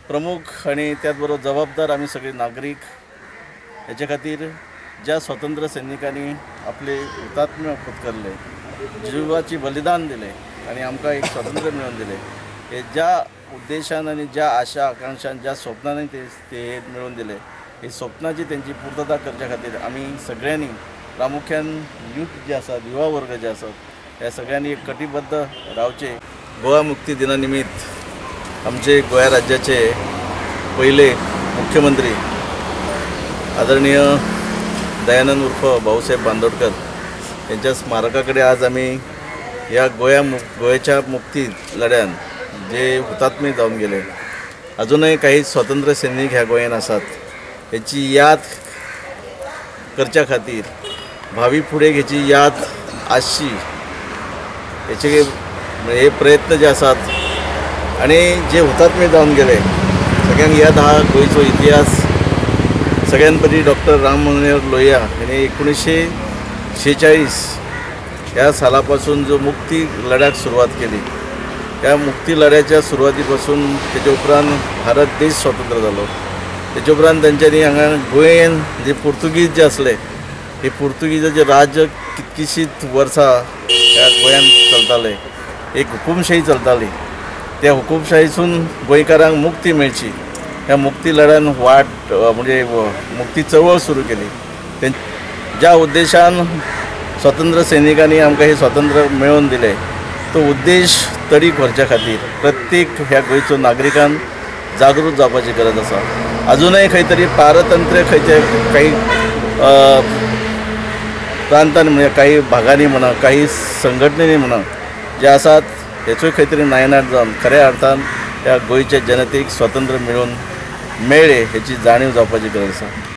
प्रमुख आणि त्याचबरोबर जबाबदार आम्ही सगळे नागरिक याच्या खातीर ज्या स्वातंत्र्य सैनिकांनी आपले हुतात्म्य पत्करले, जीवाची बलिदान दिले आणि आमकां एक स्वातंत्र्य मिळवून दिले, हे ज्या उद्देशान आणि ज्या आशा आकांक्षान ज्या स्वप्नांनी ते मिळवून दिले, ही स्वप्नाची त्यांची पूर्तता करच्या खातीर आम्ही सगळ्यांनी प्रामुख्यान यूथ जे आसात, युवा वर्ग जे आसात, ह्या सगळ्यांनी एक कटिबद्ध रावचे। गोवा मुक्ती दिनानिमित्त आमचे गोंय राज्याचे पहिले मुख्यमंत्री आदरणीय दयानंद उर्फ भाऊसाहेब बांदोडकर यांच्या स्मारकाकडे आज आम्ही या गोव्याच्या मुक्ती लढ्यान जे हुतात्मे जाऊन गेले, अजूनही काही स्वातंत्र्य सैनिक ह्या गोंयान आसात, याची याद करच्या खातीर भावी फुडें हेची याद आसची याचे हे प्रयत्न जे आसात आणि जे हुतात्मे जाऊन गेले सगळ्यांक याद हा गोंयचो इतिहास। सगळ्यात पयलीं डॉक्टर राम मनोहर लोहिया यांनी 1946 या सालापासून जो मुक्ती लढ्याक सुरुवात केली, त्या मुक्ती लढ्याच्या सुरुवातीपासून त्याच्या उपरांत भारत देश स्वतंत्र जालो। त्याच्या उपरांत त्यांच्यानी हांगा गोंयन जे पुर्तुगीज जे असले, हे पुर्तुगीजाचे राज्य कितकीशीच वर्सां ह्या गोंयान चलताले, एक हुकुमशाही चलताली। त्या हुकुमशाहीसून गोंयकारांक मुक्ती मेळची ह्या मुक्ती लढ्यान वाट म्हणजे मुक्ती चळवळ सुरू केली। ज्या उद्देशान स्वातंत्र्य सैनिकांनी आमकां हे स्वातंत्र्य मिळवून दिले, तो उद्देश तडीक व्हरच्या खातीर प्रत्येक ह्या गोंयचो नागरिकान जागृत जावपाची गरज आसा। अजूनही खंय तरी पारतंत्र्य खंयचे काही प्रांतांनी म्हणजे काही भागांनी म्हणा, काही संघटनेनी म्हणा जे आसात, हेचोय खंय तरी नायनाट जावन खऱ्या अर्थान ह्या गोंयच्या जनतेक स्वातंत्र्य मिळून मेळ्ळे हेची जाणीव जावपाची गरज आसा।